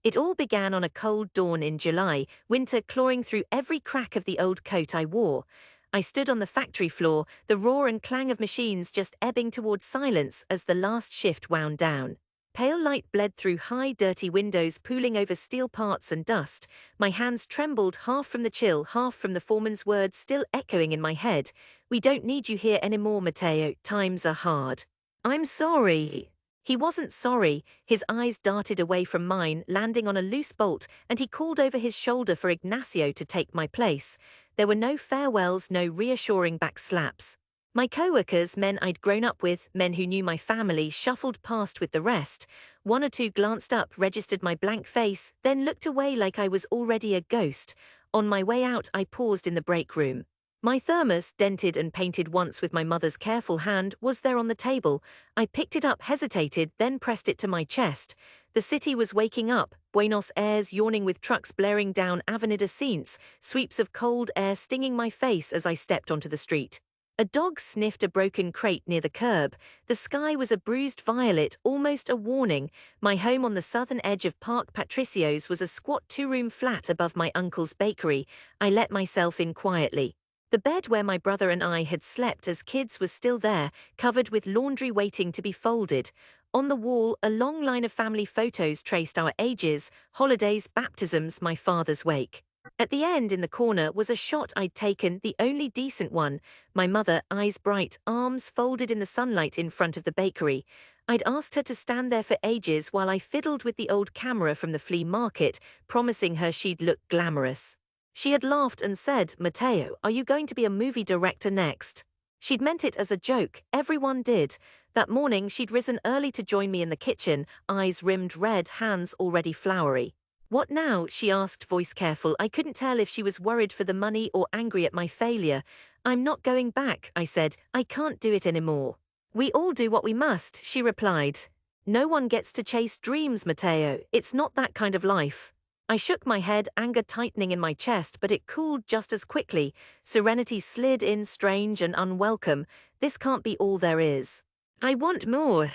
It all began on a cold dawn in July, winter clawing through every crack of the old coat I wore. I stood on the factory floor, the roar and clang of machines just ebbing towards silence as the last shift wound down. Pale light bled through high, dirty windows pooling over steel parts and dust. My hands trembled, half from the chill, half from the foreman's words still echoing in my head. "We don't need you here anymore, Matteo. Times are hard." "I'm sorry." He wasn't sorry. His eyes darted away from mine, landing on a loose bolt, and he called over his shoulder for Ignacio to take my place. There were no farewells, no reassuring back slaps. My co-workers, men I'd grown up with, men who knew my family, shuffled past with the rest. One or two glanced up, registered my blank face, then looked away like I was already a ghost. On my way out, I paused in the break room. My thermos, dented and painted once with my mother's careful hand, was there on the table. I picked it up, hesitated, then pressed it to my chest. The city was waking up, Buenos Aires yawning with trucks blaring down Avenida Scenes, sweeps of cold air stinging my face as I stepped onto the street. A dog sniffed a broken crate near the curb. The sky was a bruised violet, almost a warning. My home on the southern edge of Park Patricios was a squat two-room flat above my uncle's bakery. I let myself in quietly. The bed where my brother and I had slept as kids was still there, covered with laundry waiting to be folded. On the wall, a long line of family photos traced our ages, holidays, baptisms, my father's wake. At the end, in the corner, was a shot I'd taken, the only decent one. My mother, eyes bright, arms folded in the sunlight in front of the bakery. I'd asked her to stand there for ages while I fiddled with the old camera from the flea market, promising her she'd look glamorous. She had laughed and said, "Matteo, are you going to be a movie director next?" She'd meant it as a joke, everyone did. That morning she'd risen early to join me in the kitchen, eyes rimmed red, hands already floury. "What now?" she asked, voice careful. I couldn't tell if she was worried for the money or angry at my failure. "I'm not going back," I said. "I can't do it anymore." "We all do what we must," she replied. "No one gets to chase dreams, Matteo. It's not that kind of life." I shook my head, anger tightening in my chest, but it cooled just as quickly. Serenity slid in, strange and unwelcome. "This can't be all there is. I want more."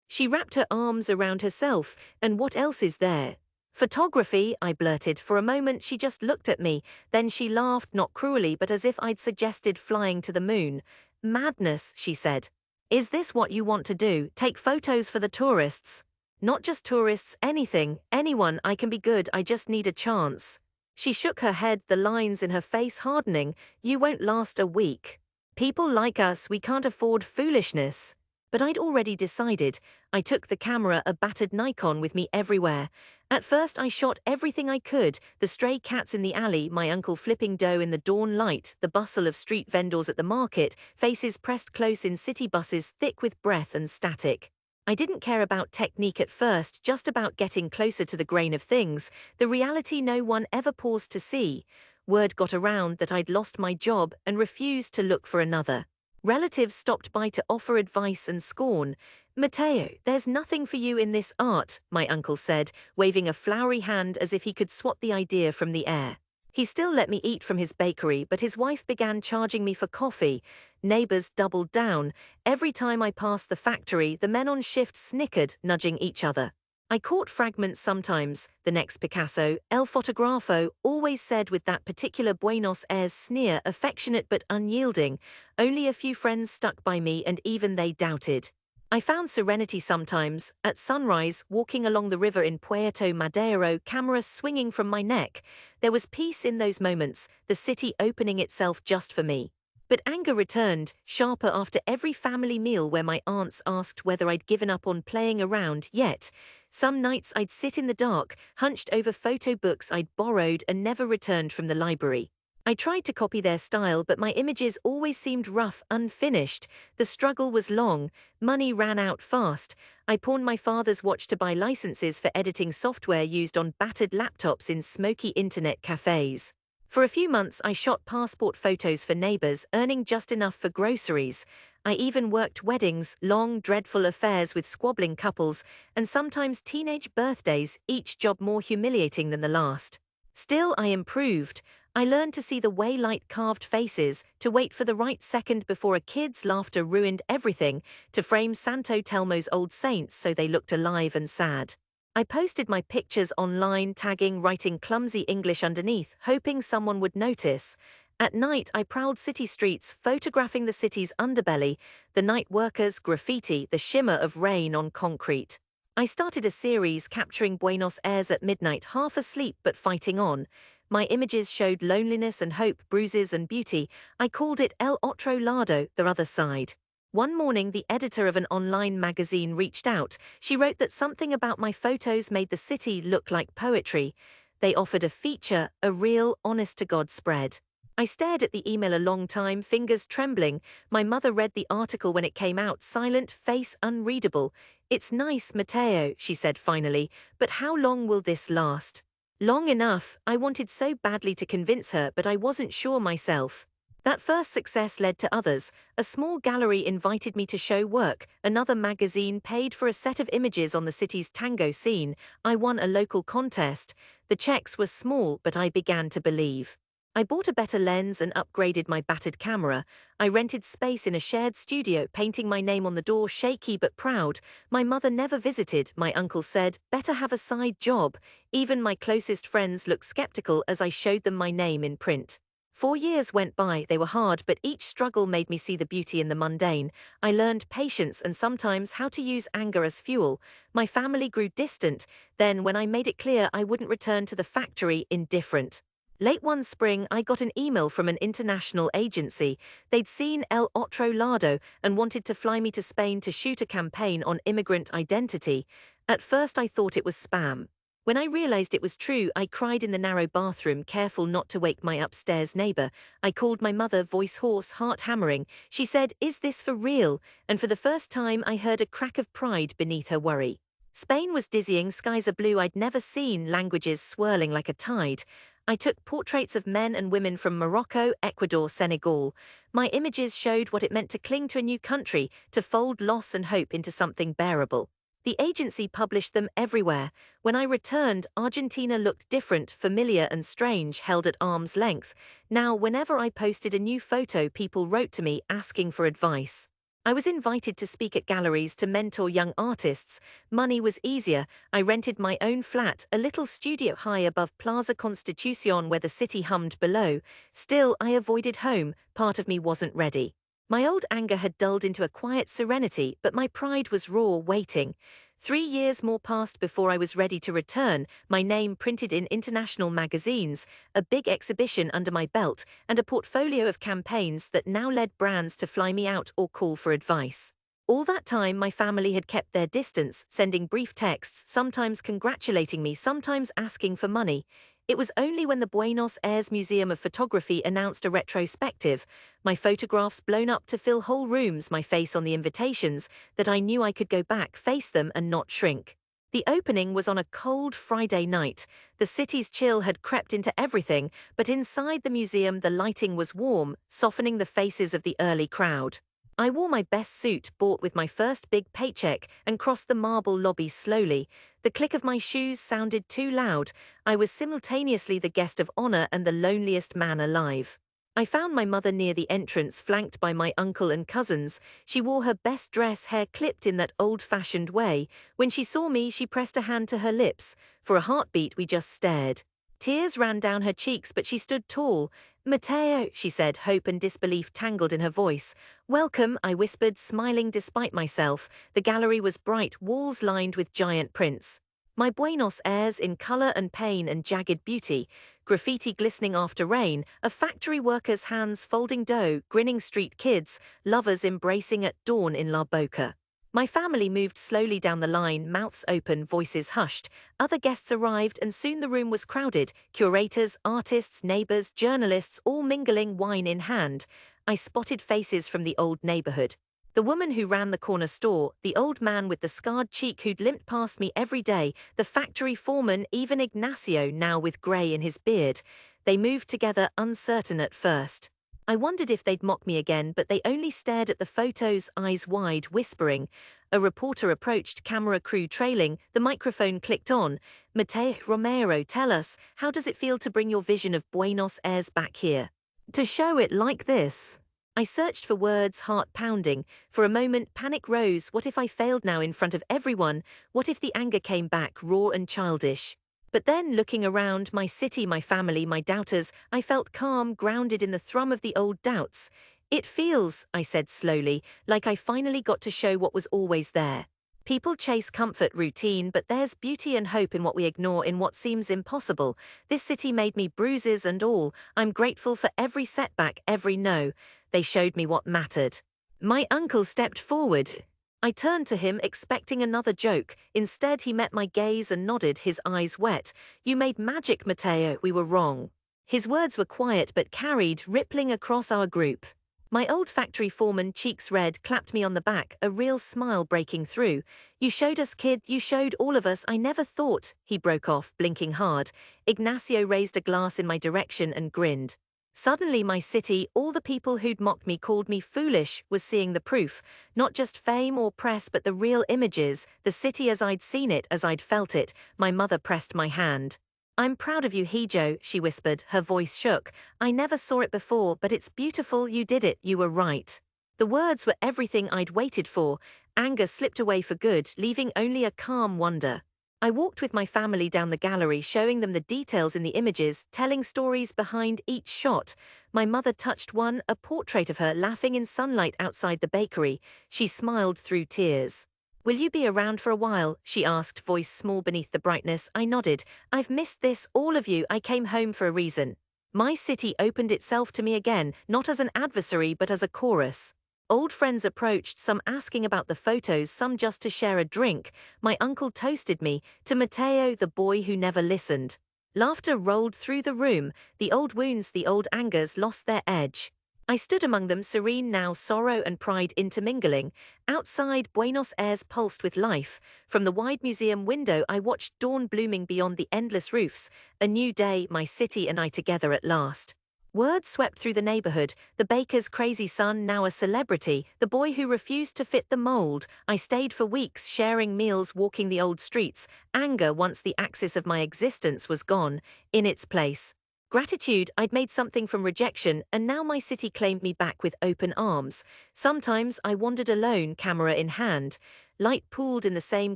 She wrapped her arms around herself. "And what else is there?" "Photography," I blurted. For a moment she just looked at me, then she laughed, not cruelly but as if I'd suggested flying to the moon. "Madness," she said. "Is this what you want to do, take photos for the tourists?" "Not just tourists, anything, anyone. I can be good, I just need a chance." She shook her head, the lines in her face hardening. "You won't last a week. People like us, we can't afford foolishness." But I'd already decided. I took the camera, a battered Nikon, with me everywhere. At first I shot everything I could, the stray cats in the alley, my uncle flipping dough in the dawn light, the bustle of street vendors at the market, faces pressed close in city buses thick with breath and static. I didn't care about technique at first, just about getting closer to the grain of things, the reality no one ever paused to see. Word got around that I'd lost my job and refused to look for another. Relatives stopped by to offer advice and scorn. "Matteo, there's nothing for you in this art," my uncle said, waving a flowery hand as if he could swat the idea from the air. He still let me eat from his bakery, but his wife began charging me for coffee. Neighbors doubled down. Every time I passed the factory, the men on shift snickered, nudging each other. I caught fragments sometimes. "The next Picasso, El Fotografo," always said with that particular Buenos Aires sneer, affectionate but unyielding. Only a few friends stuck by me, and even they doubted. I found serenity sometimes, at sunrise, walking along the river in Puerto Madero, camera swinging from my neck. There was peace in those moments, the city opening itself just for me. But anger returned, sharper after every family meal where my aunts asked whether I'd given up on playing around yet. Some nights I'd sit in the dark, hunched over photo books I'd borrowed and never returned from the library. I tried to copy their style, but my images always seemed rough, unfinished. The struggle was long. Money ran out fast. I pawned my father's watch to buy licenses for editing software used on battered laptops in smoky internet cafes. For a few months I shot passport photos for neighbors, earning just enough for groceries. I even worked weddings, long, dreadful affairs with squabbling couples, and sometimes teenage birthdays, each job more humiliating than the last. Still, I improved. I learned to see the way light carved faces, to wait for the right second before a kid's laughter ruined everything, to frame Santo Telmo's old saints so they looked alive and sad. I posted my pictures online, tagging, writing clumsy English underneath, hoping someone would notice. At night, I prowled city streets, photographing the city's underbelly, the night workers, graffiti, the shimmer of rain on concrete. I started a series capturing Buenos Aires at midnight, half asleep but fighting on. My images showed loneliness and hope, bruises and beauty. I called it El Otro Lado, the other side. One morning, the editor of an online magazine reached out. She wrote that something about my photos made the city look like poetry. They offered a feature, a real, honest-to-God spread. I stared at the email a long time, fingers trembling. My mother read the article when it came out, silent, face unreadable. "It's nice, Matteo," she said finally, "but how long will this last?" Long enough. I wanted so badly to convince her, but I wasn't sure myself. That first success led to others. A small gallery invited me to show work, another magazine paid for a set of images on the city's tango scene. I won a local contest. The checks were small, but I began to believe. I bought a better lens and upgraded my battered camera. I rented space in a shared studio, painting my name on the door, shaky but proud. My mother never visited, my uncle said, "Better have a side job." Even my closest friends looked skeptical as I showed them my name in print. 4 years went by, they were hard, but each struggle made me see the beauty in the mundane. I learned patience and sometimes how to use anger as fuel. My family grew distant. Then, when I made it clear I wouldn't return to the factory, indifferent. Late one spring, I got an email from an international agency. They'd seen El Otro Lado and wanted to fly me to Spain to shoot a campaign on immigrant identity. At first, I thought it was spam. When I realized it was true, I cried in the narrow bathroom, careful not to wake my upstairs neighbor. I called my mother, voice hoarse, heart hammering. She said, "Is this for real?" And for the first time, I heard a crack of pride beneath her worry. Spain was dizzying, skies a blue I'd never seen, languages swirling like a tide. I took portraits of men and women from Morocco, Ecuador, Senegal. My images showed what it meant to cling to a new country, to fold loss and hope into something bearable. The agency published them everywhere. When I returned, Argentina looked different, familiar and strange, held at arm's length. Now, whenever I posted a new photo, people wrote to me asking for advice. I was invited to speak at galleries, to mentor young artists. Money was easier. I rented my own flat, a little studio high above Plaza Constitucion where the city hummed below. Still, I avoided home. Part of me wasn't ready. My old anger had dulled into a quiet serenity, but my pride was raw, waiting. 3 years more passed before I was ready to return, my name printed in international magazines, a big exhibition under my belt, and a portfolio of campaigns that now led brands to fly me out or call for advice. All that time, my family had kept their distance, sending brief texts, sometimes congratulating me, sometimes asking for money. It was only when the Buenos Aires Museum of Photography announced a retrospective, my photographs blown up to fill whole rooms, my face on the invitations, that I knew I could go back, face them and not shrink. The opening was on a cold Friday night. The city's chill had crept into everything, but inside the museum the lighting was warm, softening the faces of the early crowd. I wore my best suit, bought with my first big paycheck, and crossed the marble lobby slowly. The click of my shoes sounded too loud. I was simultaneously the guest of honor and the loneliest man alive. I found my mother near the entrance, flanked by my uncle and cousins. She wore her best dress, hair clipped in that old-fashioned way. When she saw me, she pressed a hand to her lips. For a heartbeat, we just stared. Tears ran down her cheeks, but she stood tall. "Matteo," she said, hope and disbelief tangled in her voice. "Welcome," I whispered, smiling despite myself. The gallery was bright, walls lined with giant prints. My Buenos Aires in color and pain and jagged beauty. Graffiti glistening after rain, a factory worker's hands folding dough, grinning street kids, lovers embracing at dawn in La Boca. My family moved slowly down the line, mouths open, voices hushed. Other guests arrived, and soon the room was crowded. Curators, artists, neighbors, journalists, all mingling, wine in hand. I spotted faces from the old neighborhood. The woman who ran the corner store, the old man with the scarred cheek who'd limped past me every day, the factory foreman, even Ignacio, now with grey in his beard. They moved together, uncertain at first. I wondered if they'd mock me again, but they only stared at the photos, eyes wide, whispering. A reporter approached, camera crew trailing, the microphone clicked on. "Mateo Romero, tell us, how does it feel to bring your vision of Buenos Aires back here? To show it like this?" I searched for words, heart pounding. For a moment, panic rose. What if I failed now in front of everyone? What if the anger came back, raw and childish? But then, looking around, my city, my family, my doubters, I felt calm, grounded in the thrum of the old doubts. It feels, I said slowly, like I finally got to show what was always there. People chase comfort, routine, but there's beauty and hope in what we ignore, in what seems impossible. This city made me bruises and all. I'm grateful for every setback, every no. They showed me what mattered. My uncle stepped forward. I turned to him, expecting another joke. Instead, he met my gaze and nodded, his eyes wet. You made magic, Mateo. We were wrong. His words were quiet but carried, rippling across our group. My old factory foreman, cheeks red, clapped me on the back, a real smile breaking through. You showed us, kid, you showed all of us. I never thought, he broke off, blinking hard. Ignacio raised a glass in my direction and grinned. Suddenly my city, all the people who'd mocked me, called me foolish, was seeing the proof. Not just fame or press, but the real images, the city as I'd seen it, as I'd felt it. My mother pressed my hand. I'm proud of you, Hijo, she whispered, her voice shook. I never saw it before, but it's beautiful, you did it, you were right. The words were everything I'd waited for. Anger slipped away for good, leaving only a calm wonder. I walked with my family down the gallery, showing them the details in the images, telling stories behind each shot. My mother touched one, a portrait of her laughing in sunlight outside the bakery. She smiled through tears. Will you be around for a while? She asked, voice small beneath the brightness. I nodded. I've missed this, all of you. I came home for a reason. My city opened itself to me again, not as an adversary but as a chorus. Old friends approached, some asking about the photos, some just to share a drink. My uncle toasted me, to Mateo, the boy who never listened. Laughter rolled through the room. The old wounds, the old angers lost their edge. I stood among them, serene now, sorrow and pride intermingling. Outside, Buenos Aires pulsed with life. From the wide museum window, I watched dawn blooming beyond the endless roofs. A new day, my city and I together at last. Word swept through the neighborhood, the baker's crazy son now a celebrity, the boy who refused to fit the mold. I stayed for weeks, sharing meals, walking the old streets. Anger, once the axis of my existence, was gone. In its place, gratitude. I'd made something from rejection, and now my city claimed me back with open arms. Sometimes I wandered alone, camera in hand. Light pooled in the same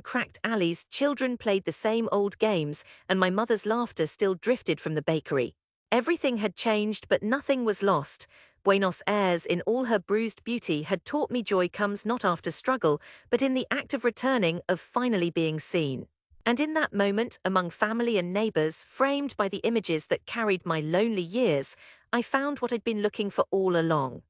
cracked alleys, children played the same old games, and my mother's laughter still drifted from the bakery. Everything had changed, but nothing was lost. Buenos Aires, in all her bruised beauty, had taught me joy comes not after struggle, but in the act of returning, of finally being seen. And in that moment, among family and neighbors, framed by the images that carried my lonely years, I found what I'd been looking for all along.